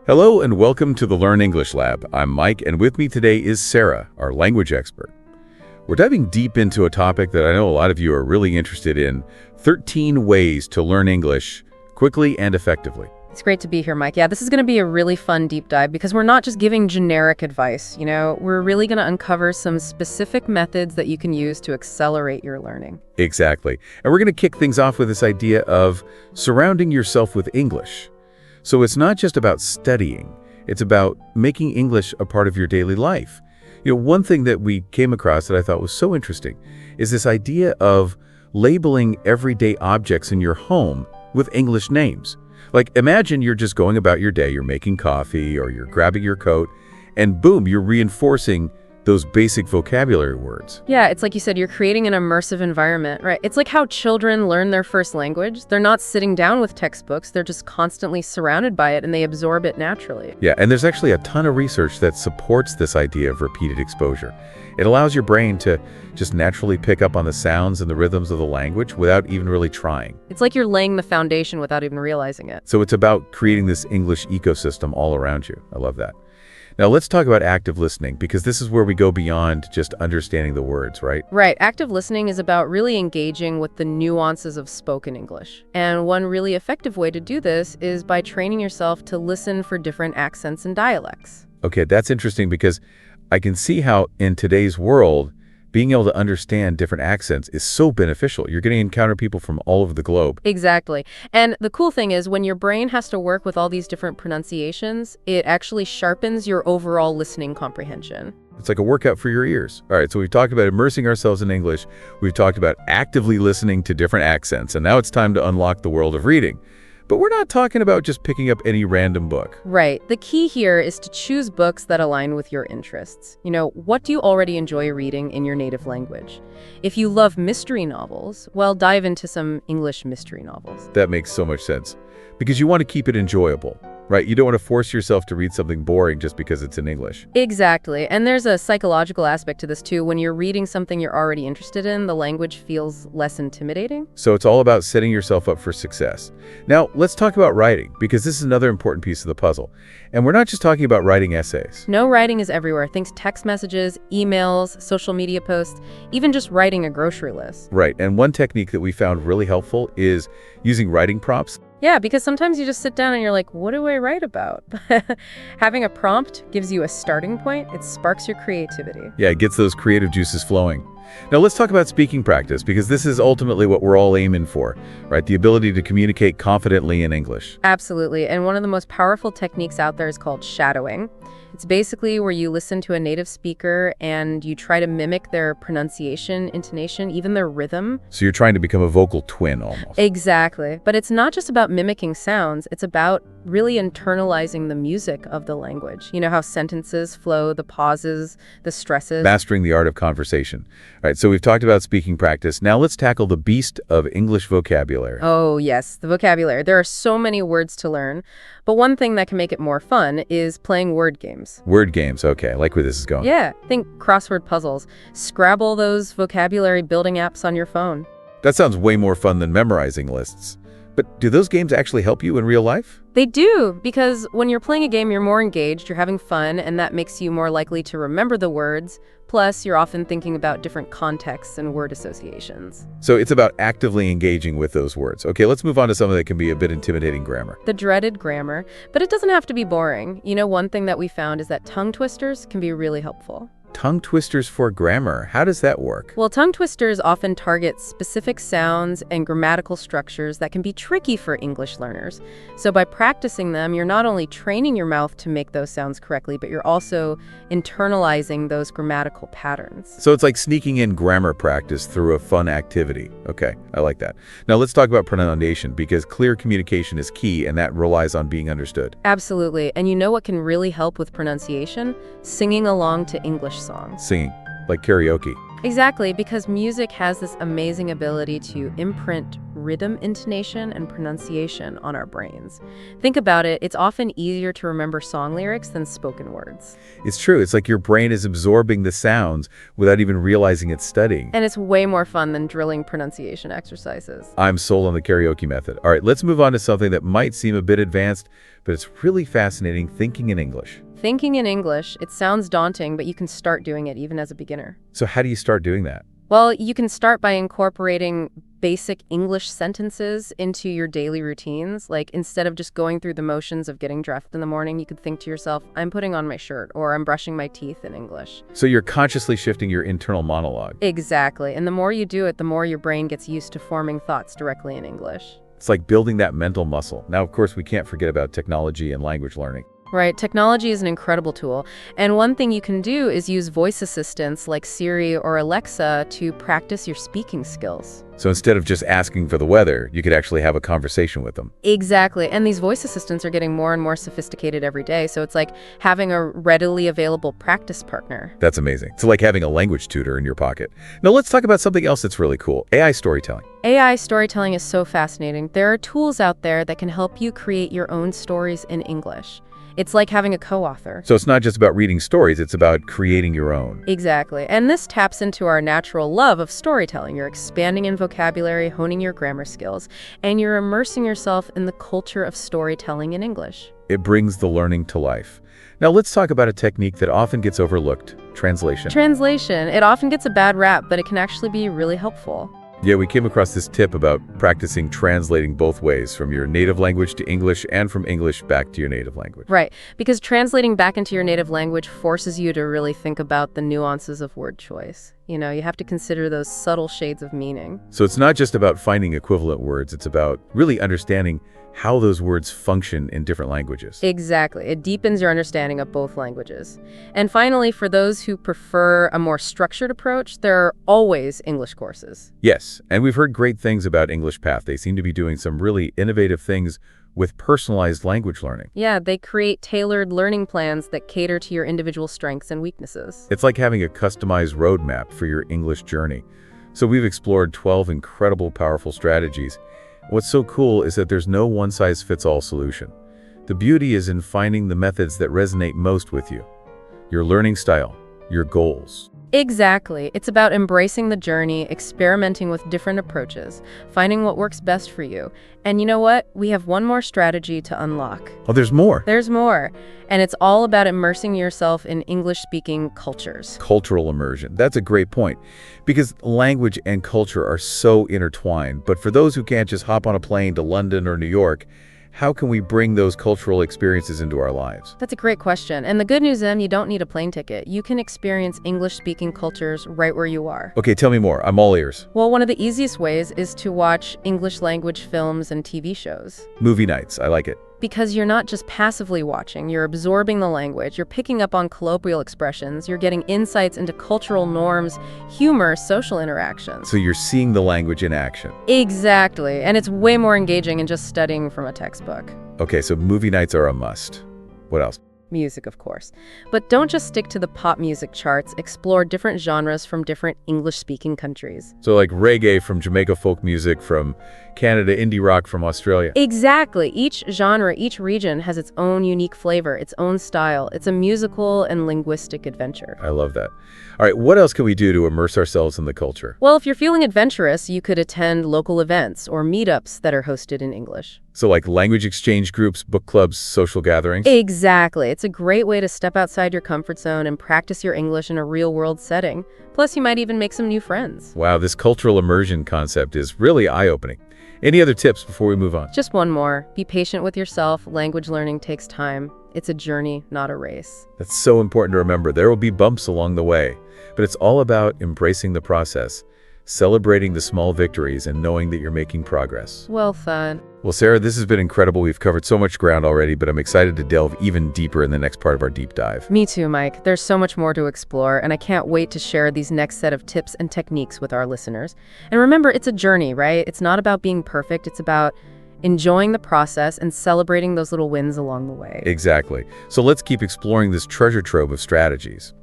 Hello and welcome to the Learn English Lab. I'm Mike, and with me today is Sarah, our language expert. We're diving deep into a topic that I know a lot of you are really interested in, 13 ways to learn English quickly and effectively. It's great to be here, Mike. Yeah, this is going to be a really fun deep dive because we're not just giving generic advice. We're really going to uncover some specific methods that you can use to accelerate your learning. Exactly. And we're going to kick things off with this idea of surrounding yourself with English. So it's not just about studying, it's about making English a part of your daily life. One thing that we came across that I thought was so interesting is this idea of labeling everyday objects in your home with English names. Like, imagine you're just going about your day, you're making coffee or you're grabbing your coat, and boom, you're reinforcing those basic vocabulary words. Yeah, it's like you said, you're creating an immersive environment, right? It's like how children learn their first language. They're not sitting down with textbooks, they're just constantly surrounded by it and they absorb it naturally. Yeah, and there's actually a ton of research that supports this idea of repeated exposure. It allows your brain to just naturally pick up on the sounds and the rhythms of the language without even really trying. It's like you're laying the foundation without even realizing it. So it's about creating this English ecosystem all around you. I love that. Now let's talk about active listening, because this is where we go beyond just understanding the words, right? Right. Active listening is about really engaging with the nuances of spoken English. And one really effective way to do this is by training yourself to listen for different accents and dialects. Okay, that's interesting because I can see how in today's world, being able to understand different accents is so beneficial. You're going to encounter people from all over the globe. Exactly. And the cool thing is when your brain has to work with all these different pronunciations, it actually sharpens your overall listening comprehension. It's like a workout for your ears. All right, so we've talked about immersing ourselves in English. We've talked about actively listening to different accents. And now it's time to unlock the world of reading. But we're not talking about just picking up any random book. Right. The key here is to choose books that align with your interests. What do you already enjoy reading in your native language? If you love mystery novels, well, dive into some English mystery novels. That makes so much sense. Because you want to keep it enjoyable, right? You don't want to force yourself to read something boring just because it's in English. Exactly. And there's a psychological aspect to this too. When you're reading something you're already interested in, the language feels less intimidating. So it's all about setting yourself up for success. Now, let's talk about writing, because this is another important piece of the puzzle. And we're not just talking about writing essays. No, writing is everywhere. Think text messages, emails, social media posts, even just writing a grocery list. Right. And one technique that we found really helpful is using writing prompts. Yeah, because sometimes you just sit down and you're like, what do I write about? Having a prompt gives you a starting point. It sparks your creativity. Yeah, it gets those creative juices flowing. Now let's talk about speaking practice, because this is ultimately what we're all aiming for, right? The ability to communicate confidently in English. Absolutely. And one of the most powerful techniques out there is called shadowing. It's basically where you listen to a native speaker and you try to mimic their pronunciation, intonation, even their rhythm. So you're trying to become a vocal twin almost. Exactly. But it's not just about mimicking sounds. It's about really internalizing the music of the language. You know how sentences flow, the pauses, the stresses. Mastering the art of conversation. All right, so we've talked about speaking practice. Now let's tackle the beast of English vocabulary. Oh, yes, the vocabulary. There are so many words to learn. But one thing that can make it more fun is playing word games. Word games, okay. I like where this is going. Yeah, think crossword puzzles. Scrabble those vocabulary building apps on your phone. That sounds way more fun than memorizing lists. But do those games actually help you in real life? They do, because when you're playing a game, you're more engaged, you're having fun, and that makes you more likely to remember the words. Plus, you're often thinking about different contexts and word associations. So it's about actively engaging with those words. Okay, let's move on to something that can be a bit intimidating: grammar. The dreaded grammar, but it doesn't have to be boring. One thing that we found is that tongue twisters can be really helpful. Tongue twisters for grammar. How does that work? Well, tongue twisters often target specific sounds and grammatical structures that can be tricky for English learners. So by practicing them, you're not only training your mouth to make those sounds correctly, but you're also internalizing those grammatical patterns. So it's like sneaking in grammar practice through a fun activity. Okay, I like that. Now let's talk about pronunciation, because clear communication is key, and that relies on being understood. Absolutely. And you know what can really help with pronunciation? Singing along to English songs. Singing, like karaoke. Exactly, because music has this amazing ability to imprint rhythm, intonation, and pronunciation on our brains. Think about it, it's often easier to remember song lyrics than spoken words. It's true. It's like your brain is absorbing the sounds without even realizing it's studying. And it's way more fun than drilling pronunciation exercises. I'm sold on the karaoke method. All right, let's move on to something that might seem a bit advanced, but it's really fascinating: thinking in English. Thinking in English, it sounds daunting, but you can start doing it even as a beginner. So how do you start doing that? Well, you can start by incorporating basic English sentences into your daily routines. Like, instead of just going through the motions of getting dressed in the morning, you could think to yourself, I'm putting on my shirt, or I'm brushing my teeth in English. So you're consciously shifting your internal monologue. Exactly. And the more you do it, the more your brain gets used to forming thoughts directly in English. It's like building that mental muscle. Now, of course, we can't forget about technology and language learning. Right, technology is an incredible tool. And one thing you can do is use voice assistants like Siri or Alexa to practice your speaking skills. So instead of just asking for the weather, you could actually have a conversation with them. Exactly. And these voice assistants are getting more and more sophisticated every day. So it's like having a readily available practice partner. That's amazing. It's like having a language tutor in your pocket. Now let's talk about something else that's really cool: AI storytelling. AI storytelling is so fascinating. There are tools out there that can help you create your own stories in English. It's like having a co-author. So it's not just about reading stories, it's about creating your own. Exactly. And this taps into our natural love of storytelling. You're expanding in vocabulary, honing your grammar skills, and you're immersing yourself in the culture of storytelling in English. It brings the learning to life. Now let's talk about a technique that often gets overlooked: translation. Translation. It often gets a bad rap, but it can actually be really helpful. Yeah, we came across this tip about practicing translating both ways, from your native language to English and from English back to your native language. Right, because translating back into your native language forces you to really think about the nuances of word choice. You know, you have to consider those subtle shades of meaning. So it's not just about finding equivalent words, it's about really understanding how those words function in different languages. Exactly. It deepens your understanding of both languages. And finally, for those who prefer a more structured approach, there are always English courses. Yes, and we've heard great things about English Path. They seem to be doing some really innovative things with personalized language learning. Yeah, they create tailored learning plans that cater to your individual strengths and weaknesses. It's like having a customized roadmap for your English journey. So we've explored 12 incredible, powerful strategies. What's so cool is that there's no one-size-fits-all solution. The beauty is in finding the methods that resonate most with you, your learning style, your goals. Exactly. It's about embracing the journey, experimenting with different approaches, finding what works best for you. And you know what? We have one more strategy to unlock. Oh, there's more. There's more. And it's all about immersing yourself in English-speaking cultures. Cultural immersion. That's a great point, because language and culture are so intertwined. But for those who can't just hop on a plane to London or New York, how can we bring those cultural experiences into our lives? That's a great question. And the good news is you don't need a plane ticket. You can experience English-speaking cultures right where you are. Okay, tell me more. I'm all ears. Well, one of the easiest ways is to watch English language films and TV shows. Movie nights. I like it. Because you're not just passively watching, you're absorbing the language, you're picking up on colloquial expressions, you're getting insights into cultural norms, humor, social interactions. So you're seeing the language in action. Exactly, and it's way more engaging than just studying from a textbook. Okay, so movie nights are a must. What else? Music, of course. But don't just stick to the pop music charts, explore different genres from different English-speaking countries. So like reggae from Jamaica, folk music from Canada, indie rock from Australia. Exactly. Each genre, each region has its own unique flavor, its own style. It's a musical and linguistic adventure. I love that. All right, what else can we do to immerse ourselves in the culture? Well, if you're feeling adventurous, you could attend local events or meetups that are hosted in English. So like language exchange groups, book clubs, social gatherings? Exactly. It's a great way to step outside your comfort zone and practice your English in a real-world setting. Plus, you might even make some new friends. Wow, this cultural immersion concept is really eye-opening. Any other tips before we move on? Just one more. Be patient with yourself. Language learning takes time. It's a journey, not a race. That's so important to remember. There will be bumps along the way, but it's all about embracing the process, celebrating the small victories, and knowing that you're making progress. Well thought. Well, Sarah, this has been incredible. We've covered so much ground already, but I'm excited to delve even deeper in the next part of our deep dive. Me too, Mike. There's so much more to explore, and I can't wait to share these next set of tips and techniques with our listeners. And remember, it's a journey, right? It's not about being perfect. It's about enjoying the process and celebrating those little wins along the way. Exactly. So let's keep exploring this treasure trove of strategies.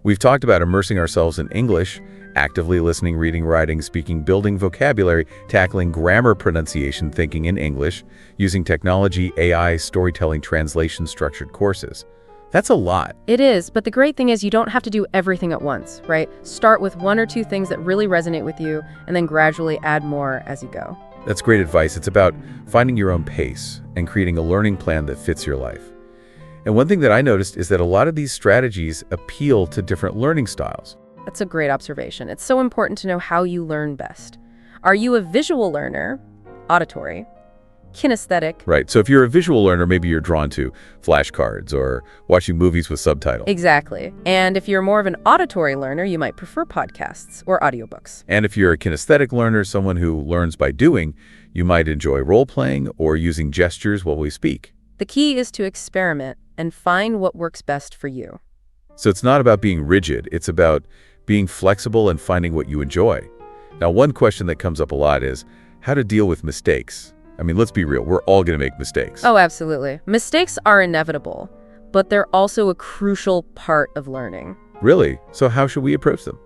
We've talked about immersing ourselves in English Actively listening, reading, writing, speaking, building vocabulary, tackling grammar, pronunciation, thinking in English, using technology, AI, storytelling, translation, structured courses. That's a lot. It is, but the great thing is you don't have to do everything at once, right? Start with 1 or 2 things that really resonate with you, and then gradually add more as you go. That's great advice. It's about finding your own pace and creating a learning plan that fits your life. And one thing that I noticed is that a lot of these strategies appeal to different learning styles. That's a great observation. It's so important to know how you learn best. Are you a visual learner, auditory, kinesthetic? Right. So if you're a visual learner, maybe you're drawn to flashcards or watching movies with subtitles. Exactly. And if you're more of an auditory learner, you might prefer podcasts or audiobooks. And if you're a kinesthetic learner, someone who learns by doing, you might enjoy role-playing or using gestures while we speak. The key is to experiment and find what works best for you. So it's not about being rigid. It's about being flexible and finding what you enjoy. Now, one question that comes up a lot is how to deal with mistakes. I mean, let's be real. We're all going to make mistakes. Oh, absolutely. Mistakes are inevitable, but they're also a crucial part of learning. Really? So how should we approach them?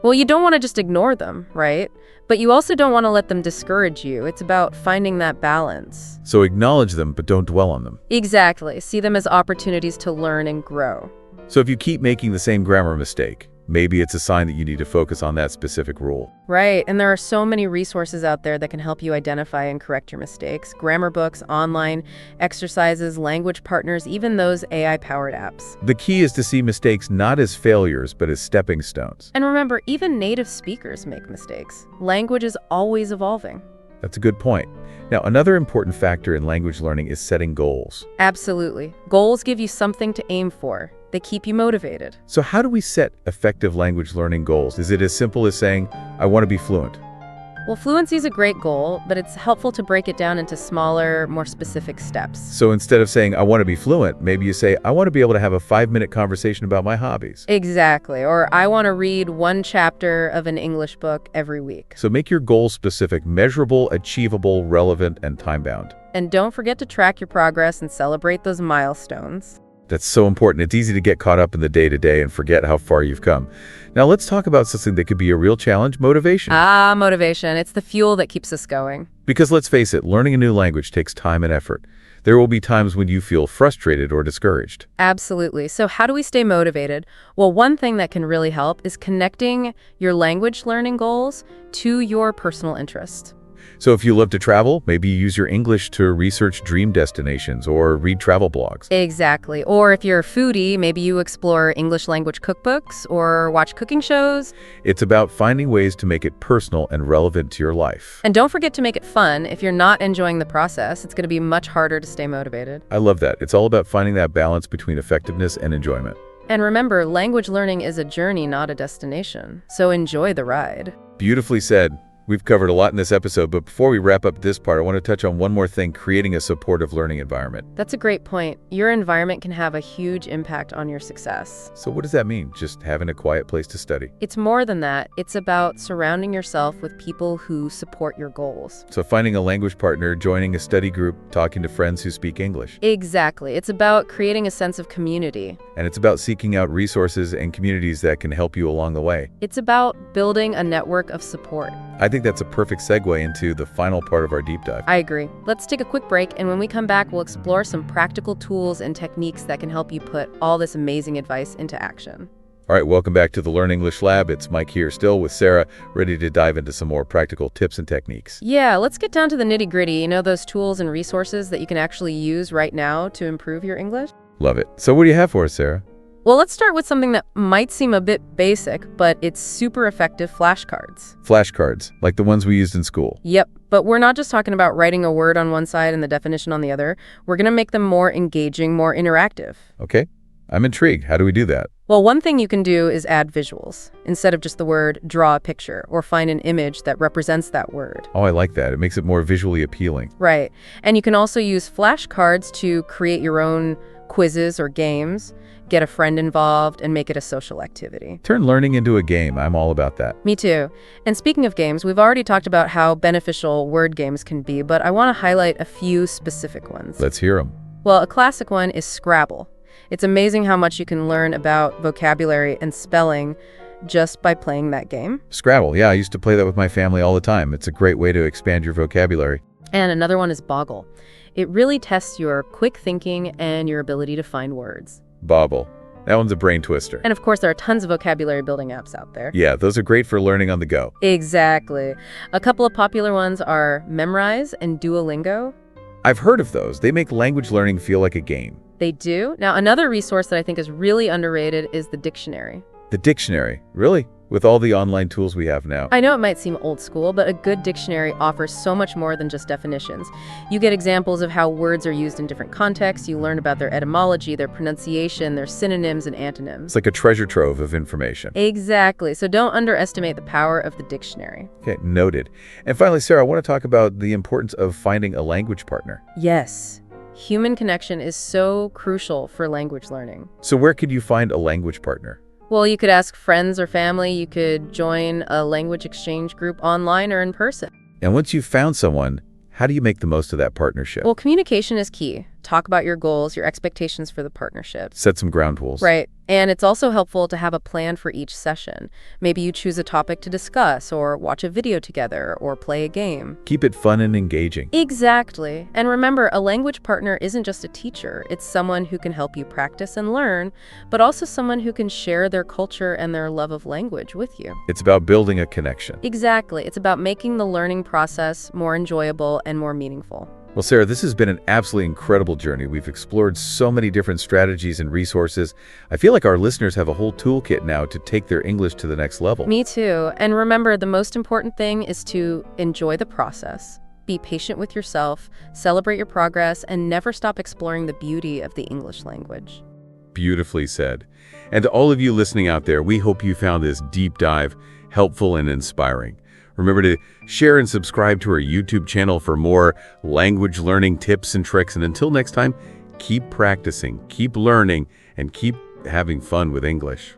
Well, you don't want to just ignore them, right? But you also don't want to let them discourage you. It's about finding that balance. So acknowledge them, but don't dwell on them. Exactly. See them as opportunities to learn and grow. So if you keep making the same grammar mistake, maybe it's a sign that you need to focus on that specific rule. Right, and there are so many resources out there that can help you identify and correct your mistakes. Grammar books, online exercises, language partners, even those AI-powered apps. The key is to see mistakes not as failures, but as stepping stones. And remember, even native speakers make mistakes. Language is always evolving. That's a good point. Now, another important factor in language learning is setting goals. Absolutely. Goals give you something to aim for. They keep you motivated. So how do we set effective language learning goals? Is it as simple as saying, I want to be fluent? Well, fluency is a great goal, but it's helpful to break it down into smaller, more specific steps. So instead of saying, I want to be fluent, maybe you say, I want to be able to have a 5-minute conversation about my hobbies. Exactly. Or I want to read 1 chapter of an English book every week. So make your goals specific, measurable, achievable, relevant, and time-bound. And don't forget to track your progress and celebrate those milestones. That's so important. It's easy to get caught up in the day-to-day and forget how far you've come. Now let's talk about something that could be a real challenge, motivation. Motivation. It's the fuel that keeps us going. Because let's face it, learning a new language takes time and effort. There will be times when you feel frustrated or discouraged. Absolutely. So how do we stay motivated? Well, one thing that can really help is connecting your language learning goals to your personal interests. So if you love to travel, maybe you use your English to research dream destinations or read travel blogs. Exactly. Or if you're a foodie, maybe you explore English language cookbooks or watch cooking shows. It's about finding ways to make it personal and relevant to your life. And don't forget to make it fun. If you're not enjoying the process, it's going to be much harder to stay motivated. I love that. It's all about finding that balance between effectiveness and enjoyment. And remember, language learning is a journey, not a destination. So enjoy the ride. Beautifully said. We've covered a lot in this episode, but before we wrap up this part, I want to touch on one more thing, creating a supportive learning environment. That's a great point. Your environment can have a huge impact on your success. So what does that mean? Just having a quiet place to study? It's more than that. It's about surrounding yourself with people who support your goals. So finding a language partner, joining a study group, talking to friends who speak English. Exactly. It's about creating a sense of community. And it's about seeking out resources and communities that can help you along the way. It's about building a network of support. I think that's a perfect segue into the final part of our deep dive. I agree. Let's take a quick break, and when we come back, we'll explore some practical tools and techniques that can help you put all this amazing advice into action. All right, welcome back to the Learn English Lab. It's Mike here, still with Sarah, ready to dive into some more practical tips and techniques. Yeah, let's get down to the nitty-gritty. You know, those tools and resources that you can actually use right now to improve your English? Love it. So what do you have for us, Sarah? Well, let's start with something that might seem a bit basic, but it's super effective: flashcards. Flashcards, like the ones we used in school. Yep, but we're not just talking about writing a word on one side and the definition on the other. We're going to make them more engaging, more interactive. Okay, I'm intrigued. How do we do that? Well, one thing you can do is add visuals. Instead of just the word, draw a picture or find an image that represents that word. Oh, I like that. It makes it more visually appealing. Right. And you can also use flashcards to create your own quizzes or games, get a friend involved, and make it a social activity. Turn learning into a game. I'm all about that. Me too. And speaking of games, we've already talked about how beneficial word games can be, but I want to highlight a few specific ones. Let's hear them. Well, a classic one is Scrabble. It's amazing how much you can learn about vocabulary and spelling just by playing that game. Scrabble, yeah, I used to play that with my family all the time. It's a great way to expand your vocabulary. And another one is Boggle. It really tests your quick thinking and your ability to find words. Bobble. That one's a brain twister. And of course, there are tons of vocabulary building apps out there. Yeah, those are great for learning on the go. Exactly. A couple of popular ones are Memrise and Duolingo. I've heard of those. They make language learning feel like a game. They do. Now, another resource that I think is really underrated is the dictionary. The dictionary, really? With all the online tools we have now. I know it might seem old school, but a good dictionary offers so much more than just definitions. You get examples of how words are used in different contexts. You learn about their etymology, their pronunciation, their synonyms and antonyms. It's like a treasure trove of information. Exactly. So don't underestimate the power of the dictionary. Okay, noted. And finally, Sarah, I want to talk about the importance of finding a language partner. Yes. Human connection is so crucial for language learning. So where could you find a language partner? Well, you could ask friends or family. You could join a language exchange group online or in person. And once you've found someone, how do you make the most of that partnership? Well, communication is key. Talk about your goals, your expectations for the partnership. Set some ground rules. Right. And it's also helpful to have a plan for each session. Maybe you choose a topic to discuss, or watch a video together, or play a game. Keep it fun and engaging. Exactly. And remember, a language partner isn't just a teacher. It's someone who can help you practice and learn, but also someone who can share their culture and their love of language with you. It's about building a connection. Exactly. It's about making the learning process more enjoyable and more meaningful. Well, Sarah, this has been an absolutely incredible journey. We've explored so many different strategies and resources. I feel like our listeners have a whole toolkit now to take their English to the next level. Me too. And remember, the most important thing is to enjoy the process. Be patient with yourself, celebrate your progress, and never stop exploring the beauty of the English language. Beautifully said. And to all of you listening out there, we hope you found this deep dive helpful and inspiring. Remember to share and subscribe to our YouTube channel for more language learning tips and tricks. And until next time, keep practicing, keep learning, and keep having fun with English.